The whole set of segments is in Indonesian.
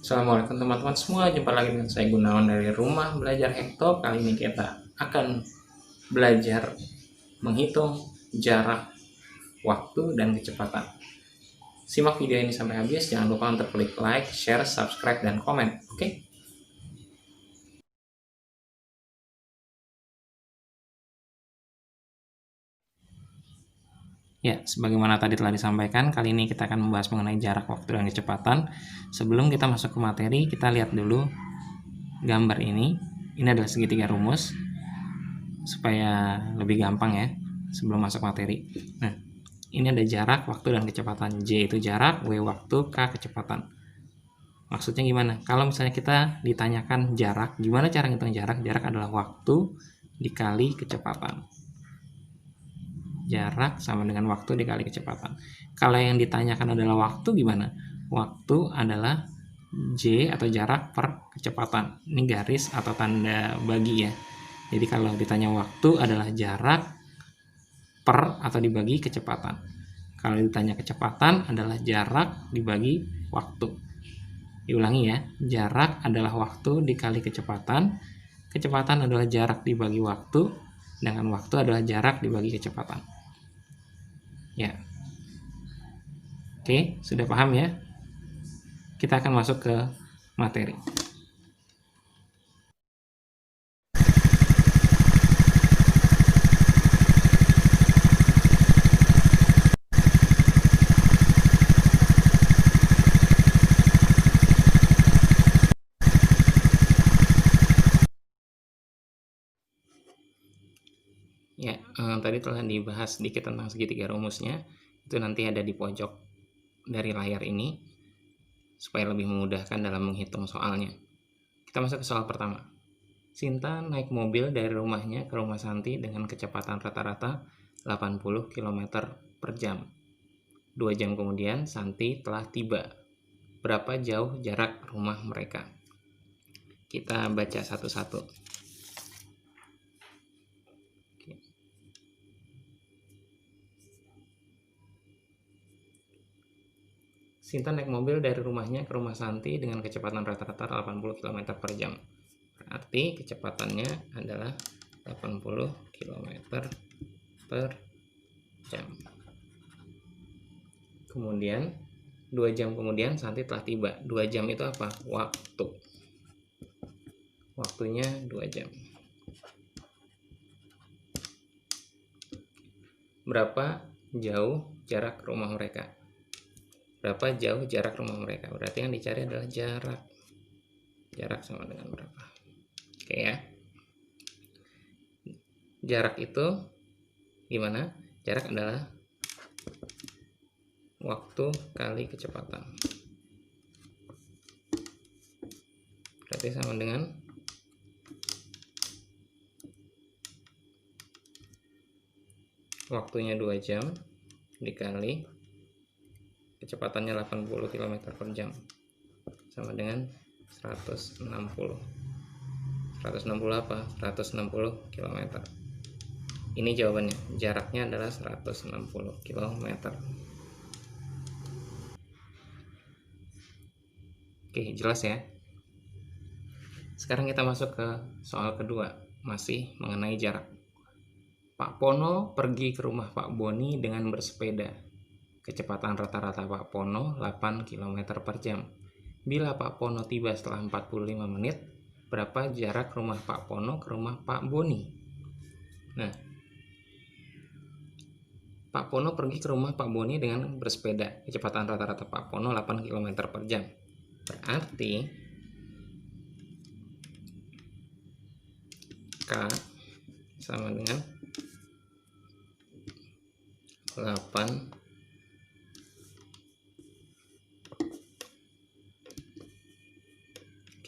Assalamualaikum teman-teman semua, jumpa lagi dengan saya Gunawan dari Rumah Belajar Hekto. Kali ini kita akan belajar menghitung jarak, waktu, dan kecepatan. Simak video ini sampai habis, jangan lupa untuk klik like, share, subscribe, dan komen. Oke? Ya, sebagaimana tadi telah disampaikan, kali ini kita akan membahas mengenai jarak, waktu, dan kecepatan. Sebelum kita masuk ke materi, kita lihat dulu gambar ini. Ini adalah segitiga rumus, supaya lebih gampang ya, sebelum masuk materi. Nah, ini ada jarak, waktu, dan kecepatan. J itu jarak, W waktu, K kecepatan. Maksudnya gimana? Kalau misalnya kita ditanyakan jarak, gimana cara ngitung jarak? Jarak adalah waktu dikali kecepatan. Jarak sama dengan waktu dikali kecepatan. Kalau yang ditanyakan adalah waktu, gimana? Waktu adalah J atau jarak per kecepatan. Ini garis atau tanda bagi ya. Jadi kalau ditanya waktu adalah jarak per atau dibagi kecepatan. Kalau ditanya kecepatan adalah jarak dibagi waktu. Diulangi ya, jarak adalah waktu dikali kecepatan. Kecepatan adalah jarak dibagi waktu, dengan waktu adalah jarak dibagi kecepatan. Ya. Oke, sudah paham ya? Kita akan masuk ke materi. Ya, tadi telah dibahas sedikit tentang segitiga rumusnya. Itu nanti ada di pojok dari layar ini, supaya lebih memudahkan dalam menghitung soalnya. Kita masuk ke soal pertama. Sinta naik mobil dari rumahnya ke rumah Santi dengan kecepatan rata-rata 80 km per jam. 2 jam kemudian, Santi telah tiba. Berapa jauh jarak rumah mereka? Kita baca satu-satu. Sinta naik mobil dari rumahnya ke rumah Santi dengan kecepatan rata-rata 80 km per jam. Berarti kecepatannya adalah 80 km per jam. Kemudian 2 jam kemudian Santi telah tiba. 2 jam itu apa? Waktu. Waktunya 2 jam. Berapa jauh jarak rumah mereka? Berapa jauh jarak rumah mereka? Berarti yang dicari adalah jarak. Jarak sama dengan berapa? Oke ya. Jarak itu gimana? Jarak adalah waktu kali kecepatan. Berarti sama dengan waktunya 2 jam dikali kecepatannya 80 km per jam, sama dengan 160. 160 apa? 160 km. Ini jawabannya. Jaraknya adalah 160 km. Oke, jelas ya? Sekarang kita masuk ke soal kedua, masih mengenai jarak. Pak Pono pergi ke rumah Pak Boni dengan bersepeda. Kecepatan rata-rata Pak Pono 8 km per jam. Bila Pak Pono tiba setelah 45 menit, berapa jarak rumah Pak Pono ke rumah Pak Boni? Nah, Pak Pono pergi ke rumah Pak Boni dengan bersepeda. Kecepatan rata-rata Pak Pono 8 km per jam. Berarti K sama dengan 8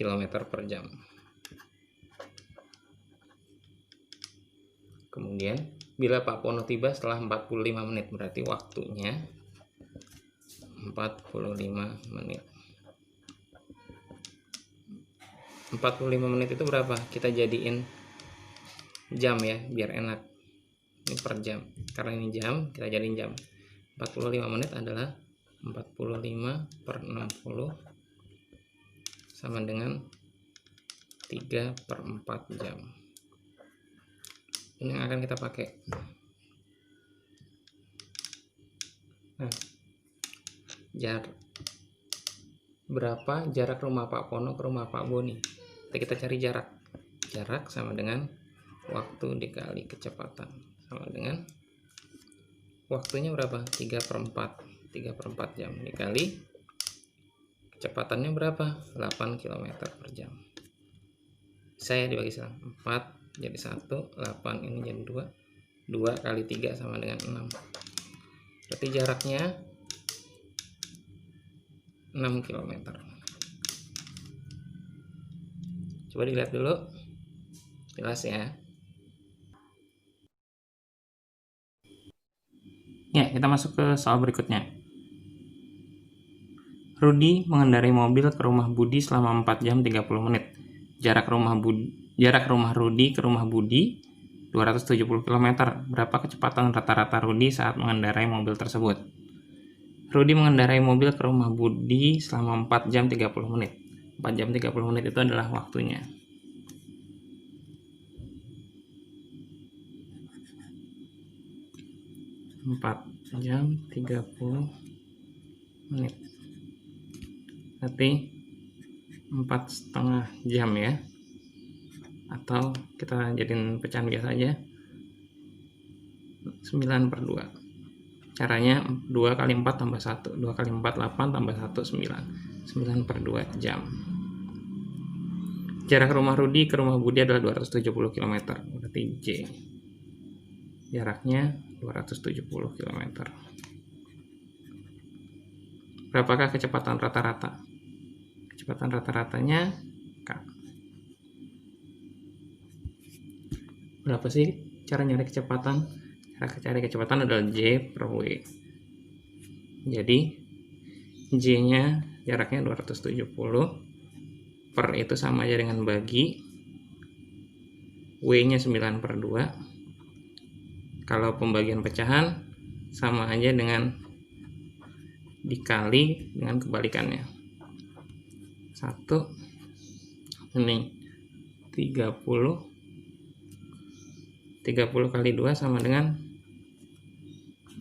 km per jam. Kemudian bila Pak Pono tiba setelah 45 menit, berarti waktunya 45 menit. 45 menit itu berapa? Kita jadiin jam ya, biar enak. Ini per jam. Karena ini jam, kita jadiin jam. 45 menit adalah 45 per 60 sama dengan 3/4 jam. Ini yang akan kita pakai. Nah, berapa jarak rumah Pak Pono ke rumah Pak Boni? Kita cari jarak. Jarak sama dengan waktu dikali kecepatan, sama dengan waktunya berapa? 3/4 jam dikali kecepatannya berapa? 8 km per jam. Saya dibagi 4 jadi 1, 8 ini jadi 2 kali 3 sama dengan 6. Berarti jaraknya 6 km. Coba dilihat dulu. Jelas ya. Ya, kita masuk ke soal berikutnya. Rudi mengendarai mobil ke rumah Budi selama 4 jam 30 menit. Jarak rumah Rudi ke rumah Budi 270 km. Berapa kecepatan rata-rata Rudi saat mengendarai mobil tersebut? Rudi mengendarai mobil ke rumah Budi selama 4 jam 30 menit. 4 jam 30 menit itu adalah waktunya. Empat jam 30 menit. Berarti 4,5 jam ya. Atau kita jadiin pecahan biasa aja. 9/2. Caranya 2 kali 4 tambah 1. 2 kali 4 8 tambah 1 9. 9/2 jam. Jarak rumah Rudi ke rumah Budi adalah 270 km. Berarti J. Jaraknya 270 km. Berapakah kecepatan rata-rata? Kecepatan rata-ratanya K. Berapa sih cara nyari kecepatan? Cara cari kecepatan adalah J/W. Jadi J-nya jaraknya 270, per itu sama aja dengan bagi, W-nya 9/2. Kalau pembagian pecahan sama aja dengan dikali dengan kebalikannya. 1 ini 30 kali 2 sama dengan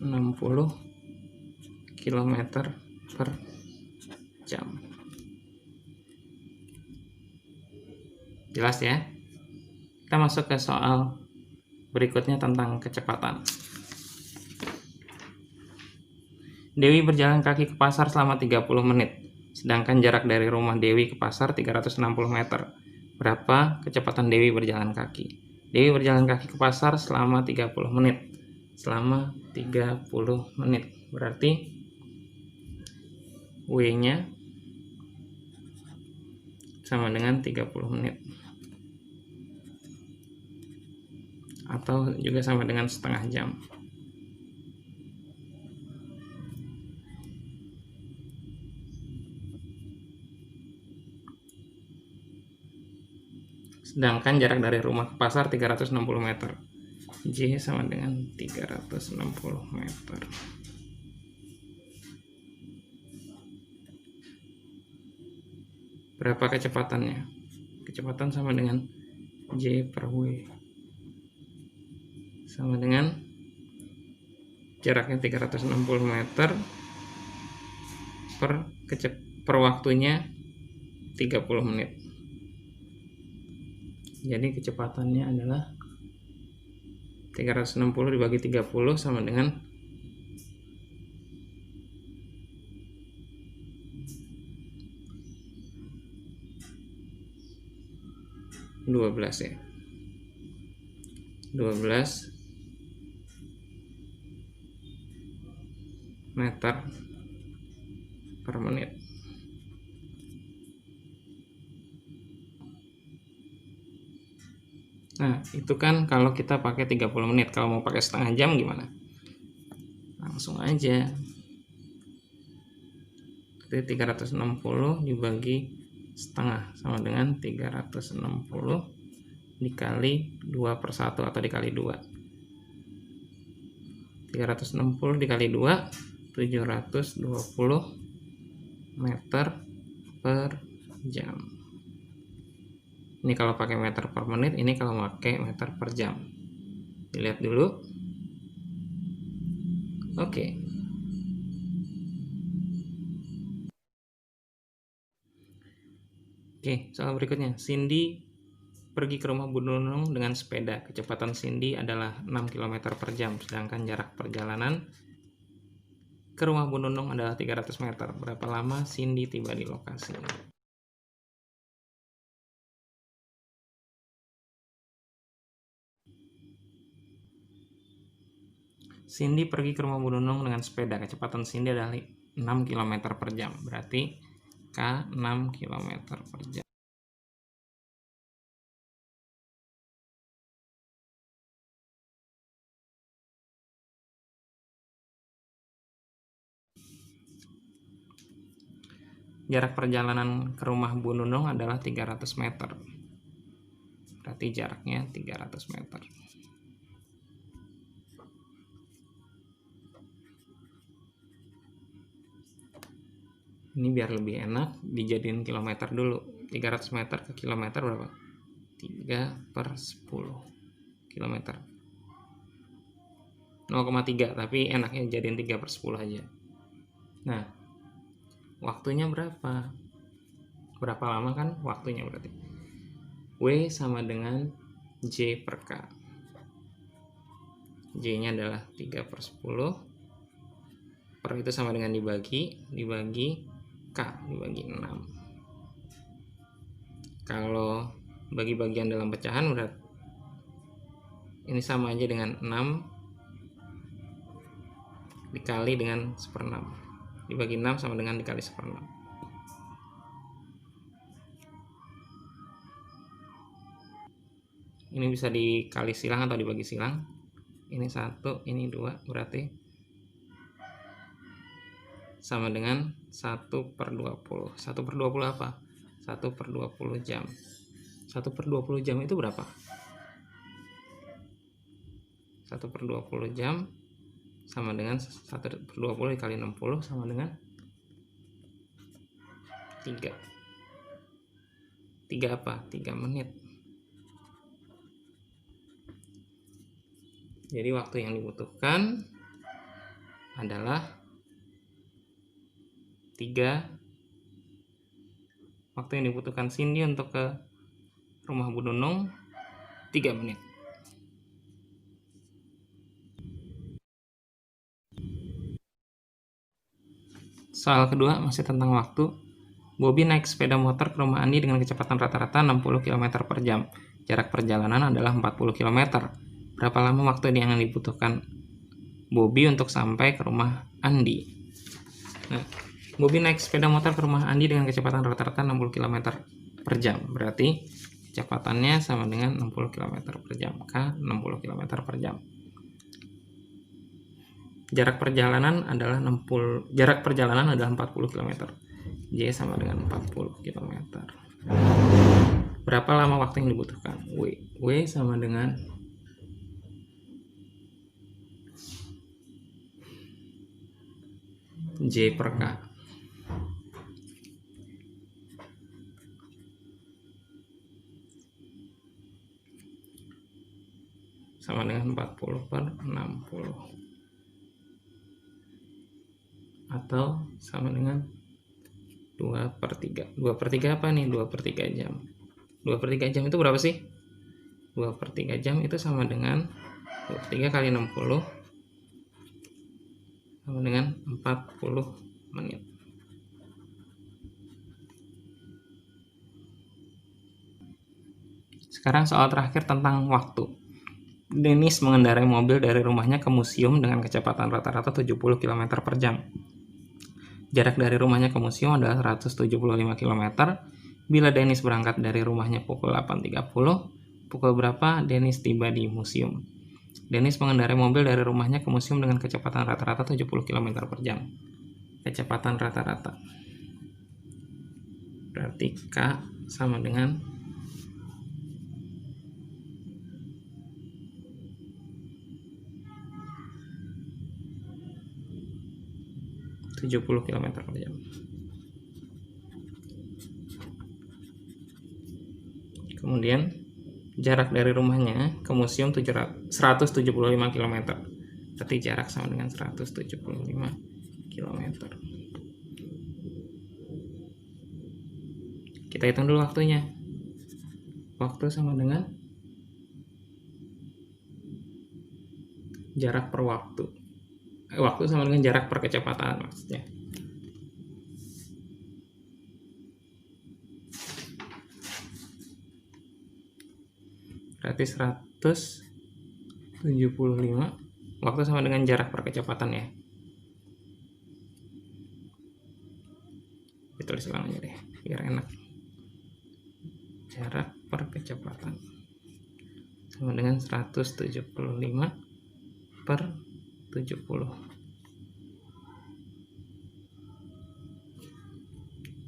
60 km per jam. Jelas ya? Kita masuk ke soal berikutnya tentang kecepatan. Dewi berjalan kaki ke pasar selama 30 menit. Sedangkan jarak dari rumah Dewi ke pasar 360 meter. Berapa kecepatan Dewi berjalan kaki? Dewi berjalan kaki ke pasar selama 30 menit. Selama 30 menit. Berarti W-nya sama dengan 30 menit. Atau juga sama dengan setengah jam. Sedangkan jarak dari rumah ke pasar 360 meter. J sama dengan 360 meter. Berapa kecepatannya? Kecepatan sama dengan J/W. Sama dengan jaraknya 360 meter per waktunya 30 menit. Jadi kecepatannya adalah 360 dibagi 30 sama dengan 12 ya. 12 meter per menit. Nah, itu kan kalau kita pakai 30 menit. Kalau mau pakai setengah jam gimana? Langsung aja. Jadi 360 dibagi setengah sama dengan 360 dikali 2/1 atau dikali 2. 360 dikali 2 720 meter per jam. Ini kalau pakai meter per menit, ini kalau pakai meter per jam. Dilihat dulu. Oke. Oke, soal berikutnya. Cindy pergi ke rumah Bu Nunung dengan sepeda. Kecepatan Cindy adalah 6 km per jam, sedangkan jarak perjalanan ke rumah Bu Nunung adalah 300 meter. Berapa lama Cindy tiba di lokasi? Cindy pergi ke rumah Bu Nunung dengan sepeda. Kecepatan Cindy adalah 6 km per jam. Berarti K 6 km per jam. Jarak perjalanan ke rumah Bu Nunung adalah 300 meter. Berarti jaraknya 300 meter. Ini biar lebih enak, dijadiin kilometer dulu. 300 meter ke kilometer berapa? 3 per 10 kilometer. 0,3, tapi enaknya jadiin 3 per 10 aja. Nah, waktunya berapa? Berapa lama kan waktunya berarti? W sama dengan J per K. J-nya adalah 3 per 10. Per itu sama dengan dibagi K, dibagi 6. Kalau bagi bagian dalam pecahan udah ini sama aja dengan 6 dikali dengan 1/6. Dibagi 6 sama dengan dikali 1/6. Ini bisa dikali silang atau dibagi silang. Ini 1, ini 2, berarti sama dengan 1 per 20. 1 per 20 apa? 1 per 20 jam. 1 per 20 jam itu berapa? 1 per 20 jam sama dengan 1 per 20 dikali 60 sama dengan 3. 3 apa? 3 menit. Jadi waktu yang dibutuhkan adalah 3. Waktu yang dibutuhkan Cindy untuk ke rumah Bu Nunung 3 menit. Soal kedua masih tentang waktu. Bobby naik sepeda motor ke rumah Andi dengan kecepatan rata-rata 60 km per jam. Jarak perjalanan adalah 40 km. Berapa lama waktu yang dibutuhkan Bobby untuk sampai ke rumah Andi? Nah, Bobby naik sepeda motor ke rumah Andi dengan kecepatan rata-rata 60 km per jam. Berarti kecepatannya sama dengan 60 km per jam. K 60 km per jam. Jarak perjalanan adalah 40 km. J sama dengan 40 km. Berapa lama waktu yang dibutuhkan? W sama dengan J per K. Sama dengan 40 per 60. Atau sama dengan 2 per 3. 2 per 3 apa nih? 2 per 3 jam. 2 per 3 jam itu berapa sih? 2 per 3 jam itu sama dengan 2 per 3 kali 60 sama dengan 40 menit. Sekarang soal terakhir tentang waktu. Dennis mengendarai mobil dari rumahnya ke museum dengan kecepatan rata-rata 70 km per jam. Jarak dari rumahnya ke museum adalah 175 km. Bila Dennis berangkat dari rumahnya pukul 8.30, pukul berapa Dennis tiba di museum? Dennis mengendarai mobil dari rumahnya ke museum dengan kecepatan rata-rata 70 km per jam. Kecepatan rata-rata. Berarti K sama dengan 70 km per jam. Kemudian jarak dari rumahnya ke museum 175 km. Berarti jarak sama dengan 175 km. Kita hitung dulu waktunya. Waktu sama dengan jarak per waktu. Waktu sama dengan jarak per kecepatan maksudnya. Berarti 175 waktu sama dengan jarak per kecepatan ya. Ditulis ulang aja deh biar enak. Jarak per kecepatan sama dengan 175 per 70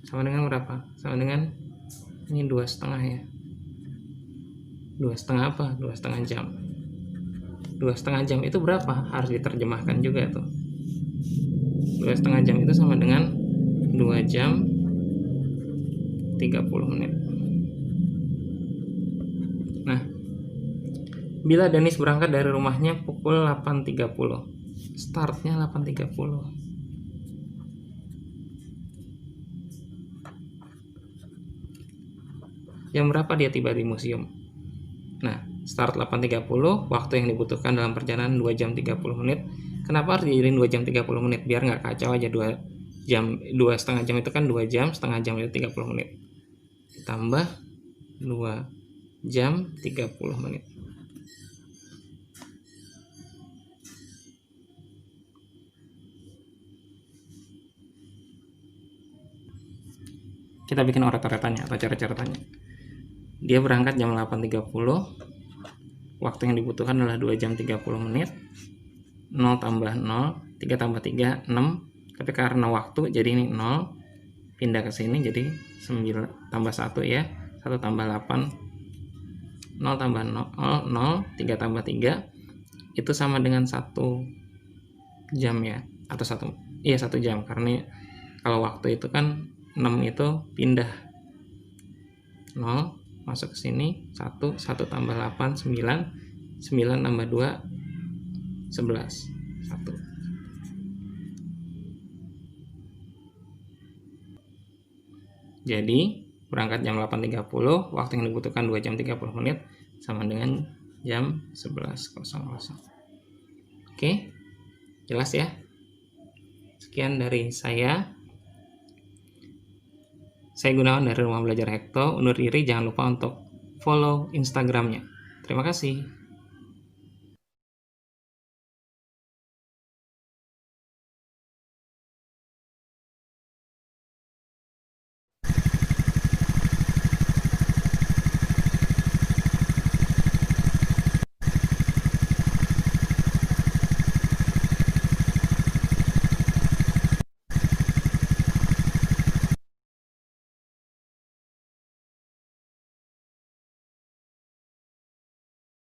sama dengan berapa? Sama dengan ini 2,5 ya. 2,5 apa? 2,5 jam. 2,5 jam itu berapa? Harus diterjemahkan juga tuh. 2,5 jam itu sama dengan 2 jam 30 menit. Nah, bila Denis berangkat dari rumahnya pukul 8.30. Startnya 8.30. Jam berapa dia tiba di museum? Nah, start 8.30, waktu yang dibutuhkan dalam perjalanan 2 jam 30 menit. Kenapa harus dijadiin 2 jam 30 menit? Biar nggak kacau aja 2 jam, 2,5 jam itu kan 2 jam, setengah jam itu 30 menit. Tambah 2 jam 30 menit. Kita bikin oret-oretannya atau coret-coretannya. Dia berangkat jam 8.30. Waktu yang dibutuhkan adalah 2 jam 30 menit. 0 tambah 0, 3 tambah 3, 6. Tapi karena waktu jadi ini 0. Pindah ke sini jadi 9 tambah 1 ya. 1 tambah 8. 0 tambah 0, 0, 3 tambah 3. Itu sama dengan 1 jam ya. Atau 1 jam. Karena kalau waktu itu kan 6 itu pindah. 0 masuk ke sini 1 tambah 8 9 tambah 2 11 1. Jadi berangkat jam 8.30, waktu yang dibutuhkan 2 jam 30 menit sama dengan jam 11.00. Oke, jelas ya? Sekian dari saya. Saya Gunawan dari Rumah Belajar Hekto. Undur diri, jangan lupa untuk follow Instagramnya. Terima kasih.